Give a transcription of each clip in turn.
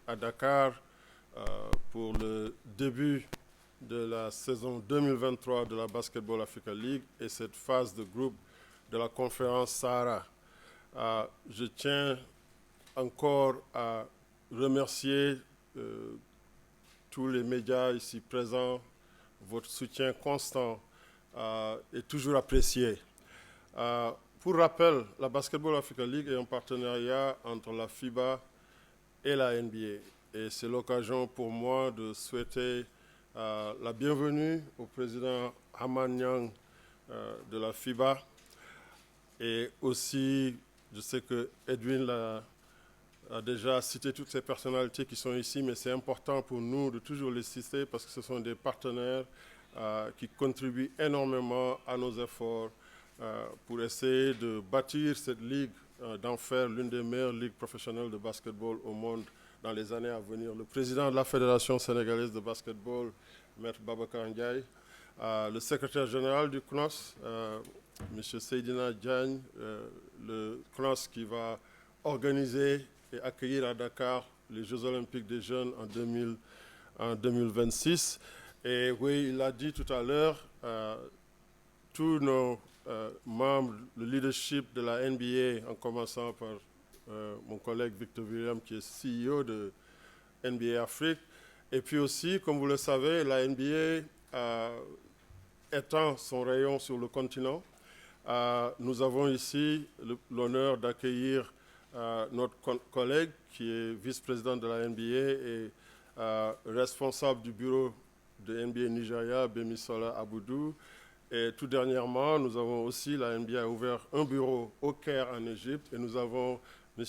à Dakar pour le début de la saison 2023 de la Basketball Africa League et cette phase de groupe de la conférence Sahara. Je tiens encore à remercier tous les médias ici présents. Votre soutien constant est toujours apprécié. Pour rappel, la Basketball Africa League est un partenariat entre la FIBA et la NBA. Et c'est l'occasion pour moi de souhaiter la bienvenue au président Haman Nyang de la FIBA. Et aussi, je sais que Edwin a déjà cité toutes ces personnalités qui sont ici, mais c'est important pour nous de toujours les citer parce que ce sont des partenaires qui contribuent énormément à nos efforts pour essayer de bâtir cette ligue, d'en faire l'une des meilleures ligues professionnelles de basketball au monde dans les années à venir. Le président de la Fédération sénégalaise de basketball, Maître Babacar Ndiaye, le secrétaire général du CNOS, M. Seydina Diagne, le CNOS qui va organiser et accueillir à Dakar les Jeux Olympiques des Jeunes en 2026. Et oui, il l'a dit tout à l'heure, tous nos membres, le leadership de la NBA, en commençant par mon collègue Victor William, qui est CEO de NBA Afrique. Et puis aussi, comme vous le savez, la NBA étend son rayon sur le continent. Nous avons ici l'honneur d'accueillir notre collègue qui est vice-président de la NBA et responsable du bureau de NBA Nigeria, Bemisola Aboudou. Et tout dernièrement, nous avons aussi, la NBA a ouvert un bureau au Caire en Égypte et nous avons M.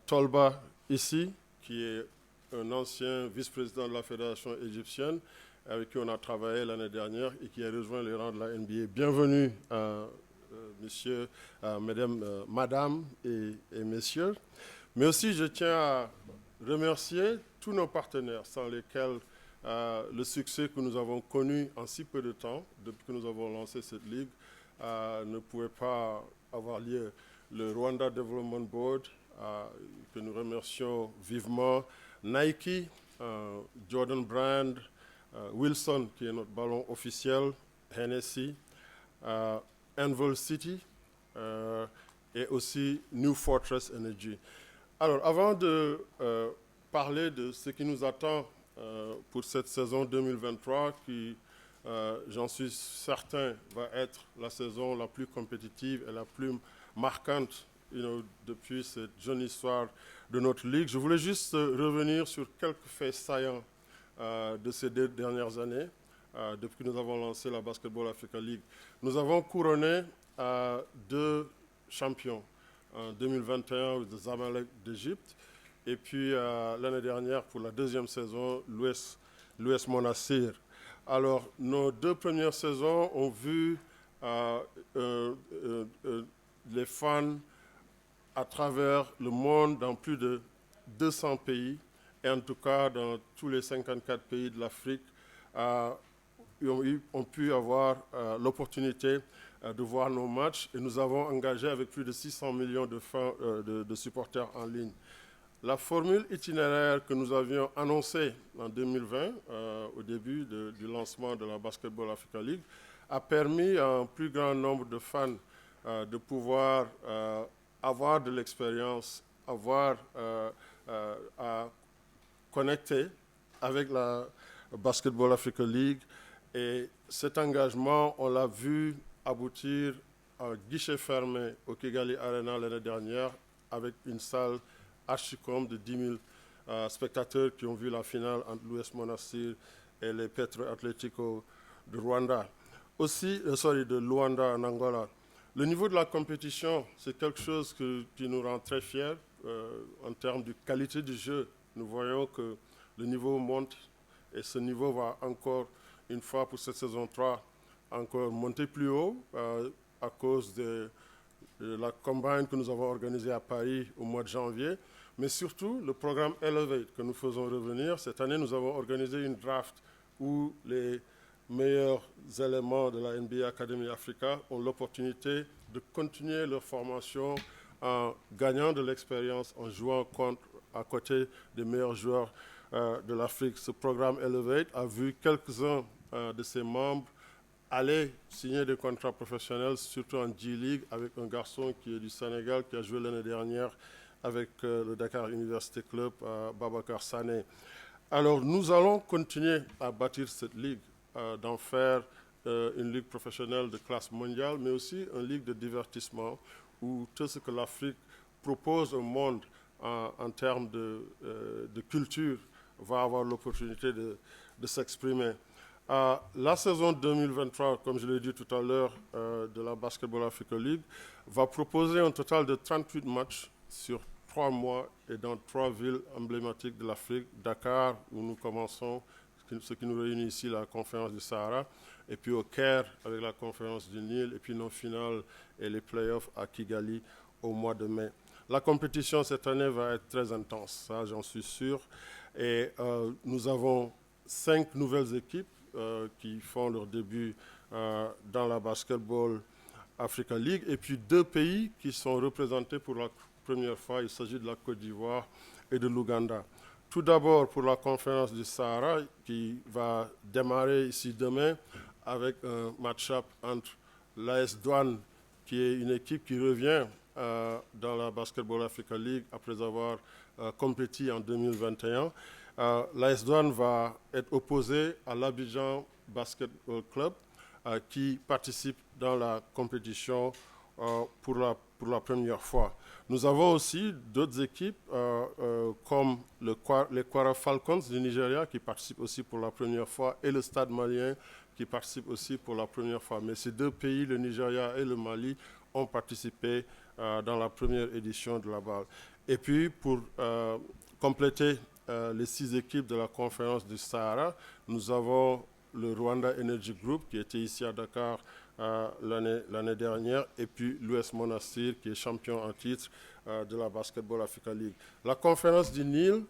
Tolba ici, qui est un ancien vice-président de la Fédération égyptienne, avec qui on a travaillé l'année dernière et qui a rejoint les rangs de la NBA. Bienvenue, monsieur, madame et messieurs. Mais aussi, je tiens à remercier tous nos partenaires sans lesquels le succès que nous avons connu en si peu de temps, depuis que nous avons lancé cette ligue, ne pouvait pas avoir lieu. Le Rwanda Development Board, que nous remercions vivement, Nike, Jordan Brand, Wilson, qui est notre ballon officiel, Hennessy, Anvil City et aussi New Fortress Energy. Alors, avant de parler de ce qui nous attend pour cette saison 2023, qui, j'en suis certain, va être la saison la plus compétitive et la plus marquante depuis cette jeune histoire de notre ligue, je voulais juste revenir sur quelques faits saillants de ces 2 dernières années, depuis que nous avons lancé la Basketball Africa League. Nous avons couronné 2 champions. En 2021, le Zamalek d'Égypte, et puis l'année dernière, pour la 2e saison, l'US Monastir. Alors, nos 2 premières saisons ont vu les fans à travers le monde, dans plus de 200 pays, et en tout cas dans tous les 54 pays de l'Afrique, ont pu avoir l'opportunité de voir nos matchs et nous avons engagé avec plus de 600 millions de supporters en ligne. La formule itinéraire que nous avions annoncée en 2020, au début du lancement de la Basketball Africa League, a permis à un plus grand nombre de fans de pouvoir avoir de l'expérience, à connecter avec la Basketball Africa League. Et cet engagement, on l'a vu aboutir à un guichet fermé au Kigali Arena l'année dernière avec une salle archi-com de 10 000 spectateurs qui ont vu la finale entre l'US Monastir et les Petro Atlético de Rwanda. Aussi, de Luanda en Angola. Le niveau de la compétition, c'est quelque chose qui nous rend très fiers en termes de qualité du jeu. Nous voyons que le niveau monte et ce niveau va encore une fois pour cette saison 3 encore monter plus haut à cause de la combine que nous avons organisée à Paris au mois de janvier, mais surtout le programme Elevate que nous faisons revenir. Cette année, nous avons organisé une draft où les meilleurs éléments de la NBA Academy Africa ont l'opportunité de continuer leur formation en gagnant de l'expérience, en jouant à côté des meilleurs joueurs de l'Afrique. Ce programme Elevate a vu quelques-uns de ses membres aller signer des contrats professionnels, surtout en G-League, avec un garçon qui est du Sénégal, qui a joué l'année dernière avec le Dakar University Club, Babacar Sané. Alors, nous allons continuer à bâtir cette ligue, d'en faire une ligue professionnelle de classe mondiale, mais aussi une ligue de divertissement où tout ce que l'Afrique propose au monde en termes de culture va avoir l'opportunité de s'exprimer. La saison 2023, comme je l'ai dit tout à l'heure, de la Basketball Africa League, va proposer un total de 38 matchs sur 3 mois et dans 3 villes emblématiques de l'Afrique, Dakar, où nous commençons, ce qui nous réunit ici, la conférence du Sahara, et puis au Caire avec la conférence du Nil, et puis nos finales et les playoffs à Kigali au mois de mai. La compétition cette année va être très intense, ça j'en suis sûr, et nous avons 5 nouvelles équipes qui font leur début dans la Basketball Africa League, et puis 2 pays qui sont représentés pour la première fois. Il s'agit de la Côte d'Ivoire et de l'Ouganda. Tout d'abord pour la conférence du Sahara qui va démarrer ici demain avec un match-up entre l'AS Douane, qui est une équipe qui revient dans la Basketball Africa League après avoir compétit en 2021. L'AS Douane va être opposé à l'Abidjan Basketball Club qui participe dans la compétition pour la première fois. Nous avons aussi d'autres équipes comme les Kwara Falcons du Nigeria qui participent aussi pour la première fois et le Stade malien qui participe aussi pour la première fois. Mais ces 2 pays, le Nigeria et le Mali, ont participé dans la première édition de la BAL. Et puis pour compléter les 6 équipes de la conférence du Sahara, nous avons le Rwanda Energy Group qui était ici à Dakar l'année dernière, et puis l'US Monastir qui est champion en titre de la Basketball Africa League. La conférence du Nil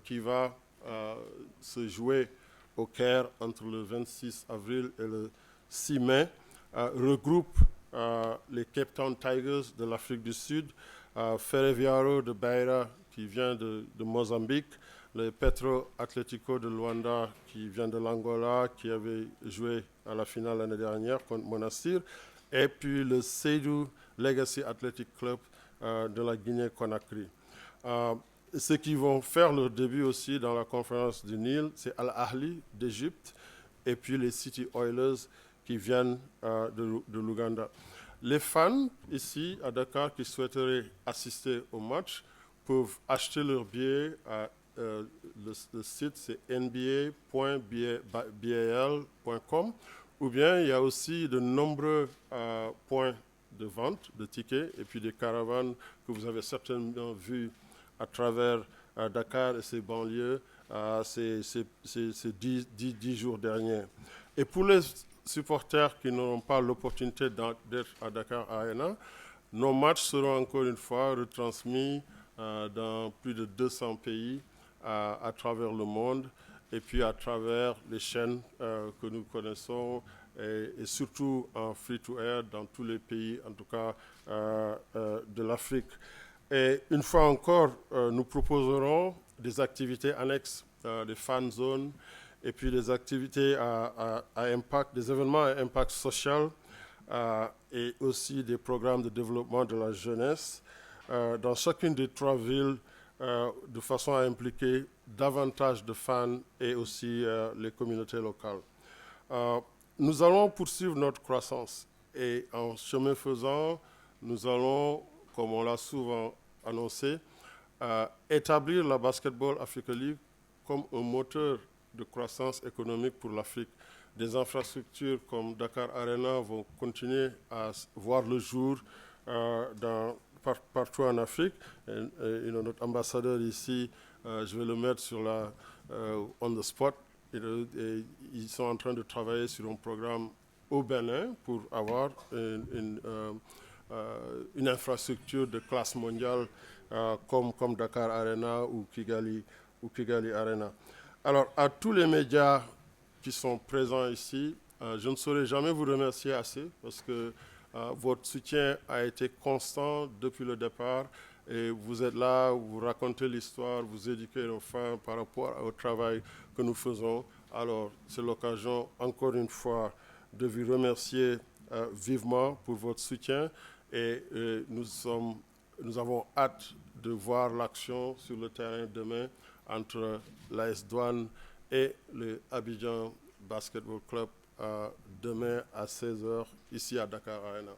qui va se jouer au Caire entre le 26 avril et le 6 mai regroupe les Cape Town Tigers de l'Afrique du Sud, Ferroviário de Beira qui vient de Mozambique, le Petro Atlético de Luanda qui vient de l'Angola, qui avait joué à la finale l'année dernière contre Monastir, et puis le Seydou Legacy Athletic Club de la Guinée-Conakry. Ceux qui vont faire leur début aussi dans la conférence du Nil, c'est Al Ahly d'Égypte, et puis les City Oilers qui viennent de l'Ouganda. Les fans ici à Dakar qui souhaiteraient assister au match peuvent acheter leur billet à le site c'est nba.bal.com, ou bien il y a aussi de nombreux points de vente de tickets et puis des caravanes que vous avez certainement vues à travers Dakar et ses banlieues ces 10 jours derniers. Et pour les supporters qui n'auront pas l'opportunité d'être à Dakar Arena, nos matchs seront encore une fois retransmis dans plus de 200 pays à travers le monde, et puis à travers les chaînes que nous connaissons, et surtout en free-to-air dans tous les pays, en tout cas de l'Afrique. Et une fois encore, nous proposerons des activités annexes, des fan zones, et puis des activités à impact, des événements à impact social, et aussi des programmes de développement de la jeunesse dans chacune des 3 villes, de façon à impliquer davantage de fans et aussi les communautés locales. Nous allons poursuivre notre croissance et en chemin faisant, nous allons, comme on l'a souvent annoncé, établir la Basketball Africa League comme un moteur de croissance économique pour l'Afrique. Des infrastructures comme Dakar Arena vont continuer à voir le jour partout en Afrique. Notre ambassadeur ici, je vais le mettre sur on the spot. Et ils sont en train de travailler sur un programme au Bénin pour avoir une infrastructure de classe mondiale comme Dakar Arena ou Kigali Arena. Alors, à tous les médias qui sont présents ici, je ne saurais jamais vous remercier assez parce que Votre soutien a été constant depuis le départ et vous êtes là, vous racontez l'histoire, vous éduquez nos femmes par rapport au travail que nous faisons. Alors, c'est l'occasion, encore une fois, de vous remercier vivement pour votre soutien et nous avons hâte de voir l'action sur le terrain demain entre l'AS Douanes et le Abidjan Basketball Club demain à 16h ici à Dakar Arena.